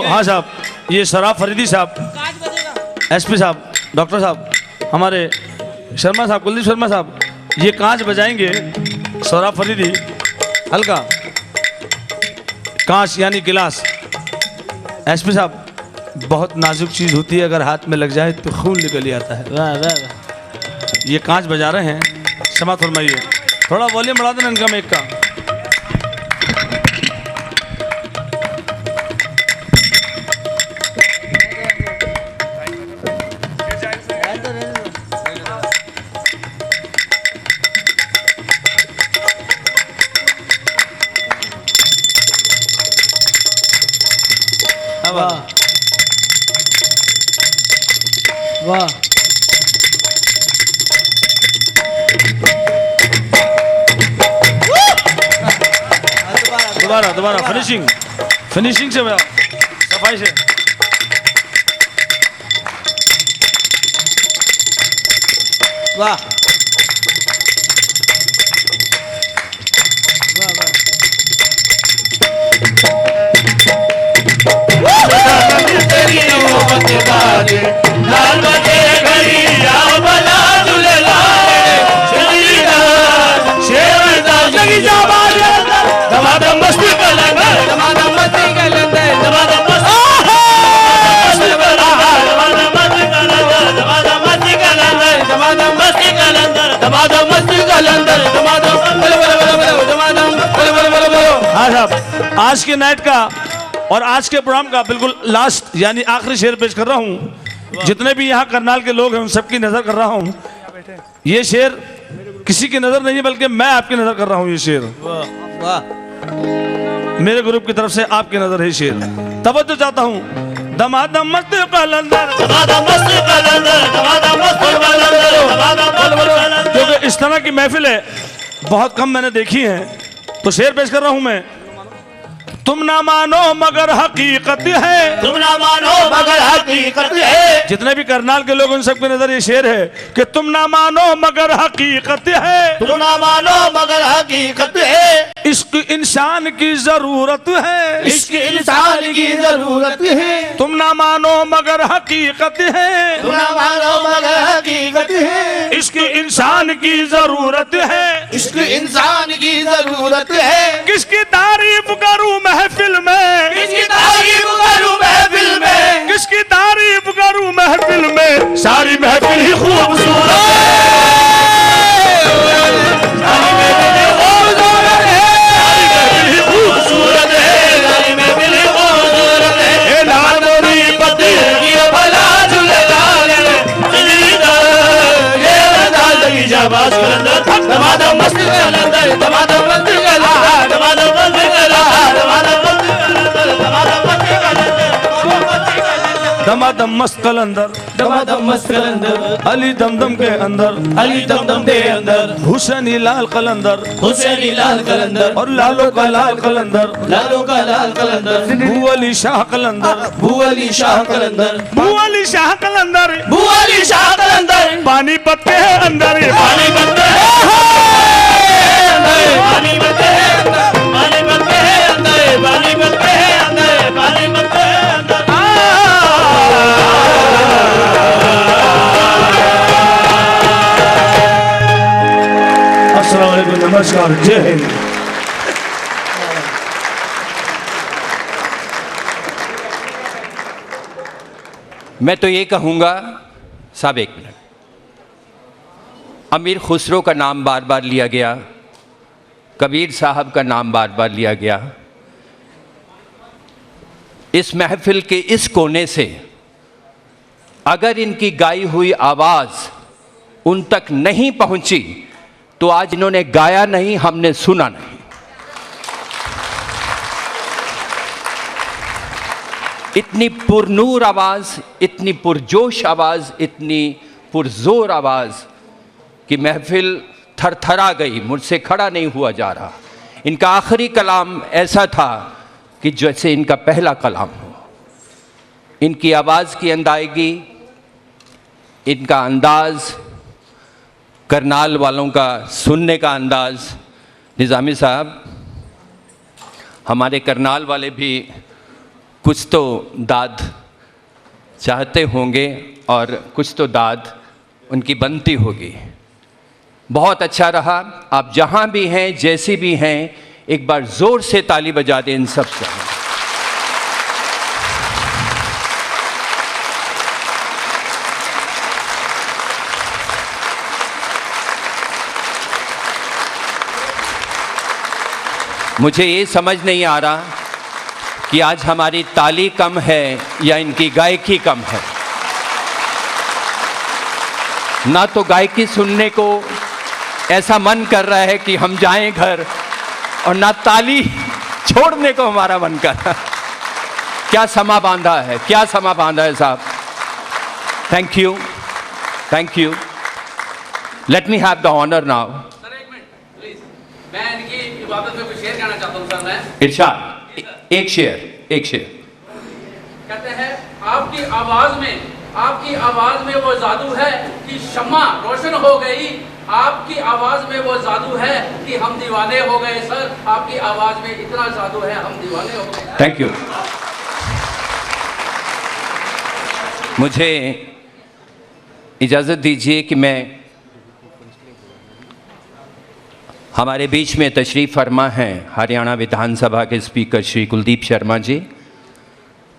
हाँ साहब, ये शराफ फरीदी साहब, एसपी साहब, डॉक्टर साहब, हमारे शर्मा साहब, कुलदीप शर्मा साहब, ये कांच बजाएंगे। शराफ फरीदी हल्का कांच यानी गिलास। एसपी साहब, बहुत नाजुक चीज़ होती है, अगर हाथ में लग जाए तो खून निकल आता है। वाह वाह। ये कांच बजा रहे हैं, क्षमा फरमाइए, थोड़ा वॉल्यूम बढ़ा देना इनका मेक का। वाह वाह। दोबारा दोबारा फिनिशिंग, फिनिशिंग से, सफाई से। वाह आज के नाइट का और आज के प्रोग्राम का बिल्कुल लास्ट यानी आखिरी शेर पेश कर रहा हूँ। जितने भी यहाँ करनाल के लोग हैं उन सबकी नजर कर रहा हूँ। ये शेर किसी की नजर नहीं बल्कि मैं आपकी नजर कर रहा हूँ। ये शेर मेरे ग्रुप की तरफ से आपकी नजर है। शेर तवज्जो चाहता हूँ। दमादम मस्त कलंदर, क्योंकि इस तरह की महफिल है बहुत कम मैंने देखी है, तो शेर पेश कर रहा हूँ मैं। तुम ना मानो मगर हकीकत है, तुम ना मानो मगर हकीकत है। जितने भी करनाल के लोग उन सबके नजर ये शेर है कि तुम ना मानो मगर हकीकत है, तुम ना मानो मगर हकीकत है। इश्क इंसान की जरूरत है, इश्क इंसान की जरूरत है। तुम ना मानो मगर हकीकत है, तुम ना मानो मगर हकीकत है। इश्क इंसान की जरूरत है, इश्क इंसान की जरूरत है। किसकी तारीफ करूं महफिल में, किसकी तारीफ करूं महफिल में, किसकी तारीफ करूं महफिल में। सारी महफिल ही खूबसूरत है, सारी महफिल ही खूबसूरत है, सारी महफिल ही खूबसूरत है, सारी महफिल ही खूबसूरत है। ए लाल मोरी पति की भला झूलेलाल ये रज़ा लगी जाबाज कलंदर। दमादम मस्त कलंदर, दमादम मस्त कलंदर, दमादम मस्त कलंदर, दमादम मस्त कलंदर, दमादम मस्त कलंदर। अली दमदम के अंदर, अली दमदम के अंदर। हुसैनी लाल कलंदर, हुसैनी लाल कलंदर। और लालो का लाल कलंदर, लालो का लाल कलंदर। भू अली शाह कलंदर, भू अली शाह कलंदर, भू अली शाह कलंदर, भू अली शाह कलंदर। पानी पत्ते है अंदर, पानी पत्ते है अंदर, पानी पत्ते है अंदर, पानी पत्ते है अंदर, पानी पत्ते है अंदर, पानी पत्ते है अंदर। अस्सलाम वालेकुम, नमस्कार, जय हिंद। मैं तो ये कहूँगा साहब, एक मिनट, अमीर खुसरो का नाम बार बार लिया गया, कबीर साहब का नाम बार बार लिया गया। इस महफिल के इस कोने से अगर इनकी गाई हुई आवाज़ उन तक नहीं पहुंची तो आज इन्होंने गाया नहीं, हमने सुना नहीं। इतनी पुरनूर आवाज़, इतनी पुरजोश आवाज़, इतनी पुरजोर आवाज़ कि महफिल थरथरा गई, मुझसे खड़ा नहीं हुआ जा रहा। इनका आखिरी कलाम ऐसा था कि जैसे इनका पहला कलाम हो। इनकी आवाज़ की अंदायगी, इनका अंदाज़, करनाल वालों का सुनने का अंदाज़। निज़ामी साहब, हमारे करनाल वाले भी कुछ तो दाद चाहते होंगे और कुछ तो दाद उनकी बनती होगी। बहुत अच्छा रहा। आप जहाँ भी हैं, जैसी भी हैं, एक बार ज़ोर से ताली बजा दें इन सब से। मुझे ये समझ नहीं आ रहा कि आज हमारी ताली कम है या इनकी गायकी कम है। ना तो गायकी सुनने को ऐसा मन कर रहा है कि हम जाएं घर, और ना ताली छोड़ने को हमारा मन कर रहा है। क्या समा बांधा है, क्या समा बांधा है साहब। Thank you, thank you. Let me have the honour now. Sir एक मिनट प्लीज, मैं इनकी इबादत में कुछ शेयर कहना चाहता हूँ सर। मैं इरशाद, एक शेयर। कहते हैं आपकी आवाज में वो जादू है कि शम्मा रोशन हो गई। आपकी आवाज में वो जादू है कि हम दीवाने हो गए। सर आपकी आवाज में इतना जादू है, हम दीवाने हो गए। Thank you. मुझे इजाज़त दीजिए कि मैं हमारे बीच में तशरीफ़ फरमा हैं हरियाणा विधानसभा के स्पीकर श्री कुलदीप शर्मा जी।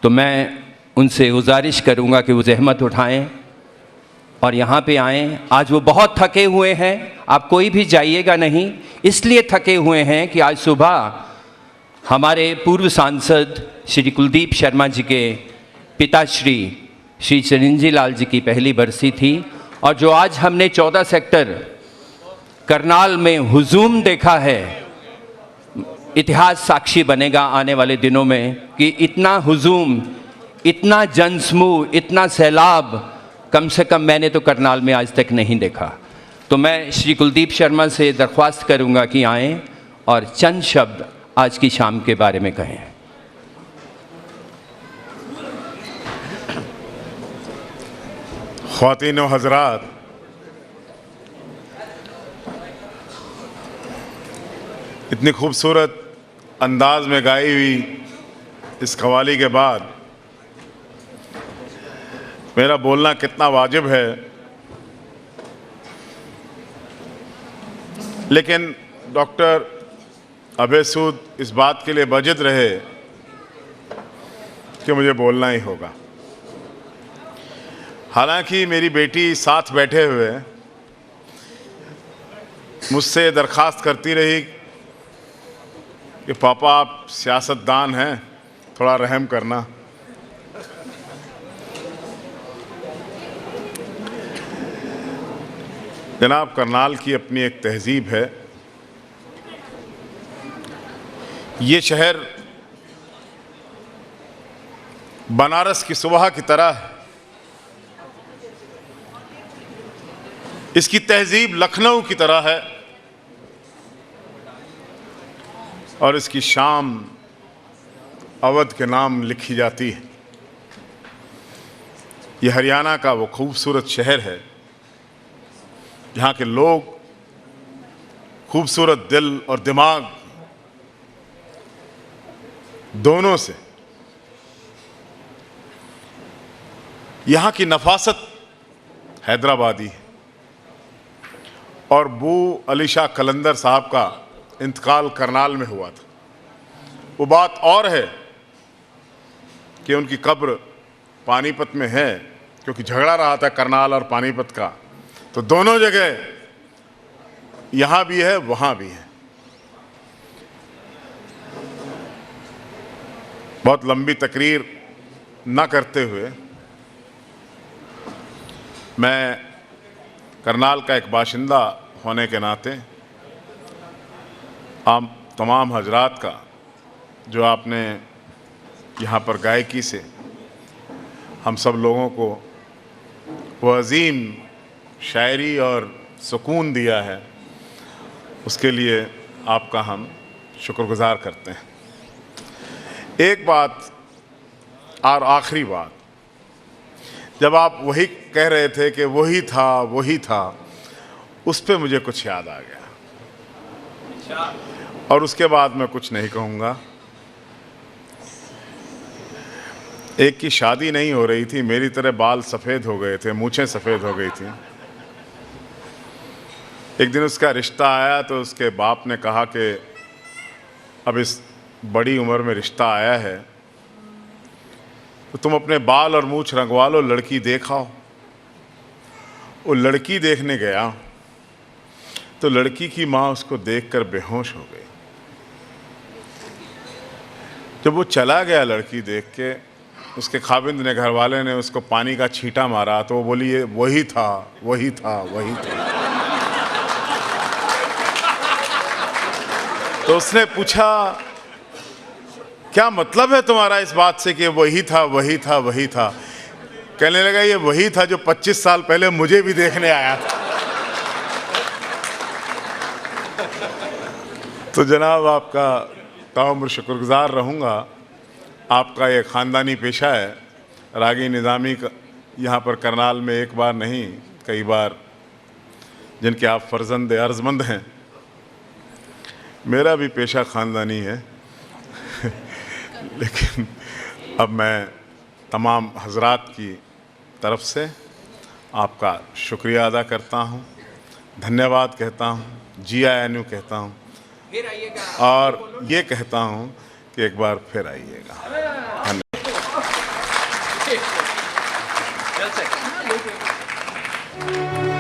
तो मैं उनसे गुजारिश करूंगा कि वो ज़हमत उठाएं और यहाँ पे आएँ। आज वो बहुत थके हुए हैं, आप कोई भी जाइएगा नहीं, इसलिए थके हुए हैं कि आज सुबह हमारे पूर्व सांसद श्री कुलदीप शर्मा जी के पिताश्री श्री चिरंजीवी लाल जी की पहली बरसी थी। और जो आज हमने 14 सेक्टर करनाल में हुजूम देखा है, इतिहास साक्षी बनेगा आने वाले दिनों में कि इतना हुजूम, इतना जनसमूह, इतना सैलाब कम से कम मैंने तो करनाल में आज तक नहीं देखा। तो मैं श्री कुलदीप शर्मा से दरख्वास्त करूंगा कि आएँ और चंद शब्द आज की शाम के बारे में कहें। ख्वातीन व हज़रात, इतनी खूबसूरत अंदाज में गाई हुई इस कव्वाली के बाद मेरा बोलना कितना वाजिब है, लेकिन डॉक्टर अभय सूद इस बात के लिए बजिद रहे कि मुझे बोलना ही होगा। हालांकि मेरी बेटी साथ बैठे हुए मुझसे दरख्वास्त करती रही कि पापा आप सियासतदान हैं, थोड़ा रहम करना। जनाब, करनाल की अपनी एक तहजीब है। ये शहर बनारस की सुबह की तरह है। इसकी तहजीब लखनऊ की तरह है और इसकी शाम अवध के नाम लिखी जाती है। ये हरियाणा का वो खूबसूरत शहर है जहाँ के लोग खूबसूरत दिल और दिमाग दोनों से, यहाँ की नफासत हैदराबादी है। और बू अली शाह कलंदर साहब का इंतकाल करनाल में हुआ था। वो बात और है कि उनकी कब्र पानीपत में है, क्योंकि झगड़ा रहा था करनाल और पानीपत का, तो दोनों जगह यहाँ भी है, वहाँ भी है। बहुत लंबी तकरीर न करते हुए मैं करनाल का एक बाशिंदा होने के नाते आप तमाम हजरात का, जो आपने यहाँ पर गायकी से हम सब लोगों को वो अजीम शायरी और सुकून दिया है, उसके लिए आपका हम शुक्रगुजार करते हैं। एक बात और आखिरी बात, जब आप वही कह रहे थे कि वही था, उस पे मुझे कुछ याद आ गया और उसके बाद मैं कुछ नहीं कहूँगा। एक की शादी नहीं हो रही थी, मेरी तरह बाल सफ़ेद हो गए थे, मूछें सफ़ेद हो गई थी। एक दिन उसका रिश्ता आया तो उसके बाप ने कहा कि अब इस बड़ी उम्र में रिश्ता आया है तो तुम अपने बाल और मूछ रंगवा लो, लड़की देखाओ। वो लड़की देखने गया तो लड़की की माँ उसको देखकर बेहोश हो गई। जब वो चला गया लड़की देख के, उसके खाविंद ने, घर वाले ने उसको पानी का छींटा मारा तो वो बोली ये वही था। तो उसने पूछा क्या मतलब है तुम्हारा इस बात से कि वही था। कहने लगा ये वही था जो 25 साल पहले मुझे भी देखने आया था। तो जनाब आपका ताउम्र शुक्रगुजार रहूँगा। आपका ये ख़ानदानी पेशा है। रागी निज़ामी का यहाँ पर करनाल में एक बार नहीं कई बार, जिनके आप फ़र्जंद अर्ज़मंद हैं। मेरा भी पेशा ख़ानदानी है लेकिन अब मैं तमाम हजरात की तरफ से आपका शुक्रिया अदा करता हूँ, धन्यवाद कहता हूँ, जी आयनु कहता हूँ और ये कहता हूँ कि एक बार फिर आइएगा। धन्यवाद।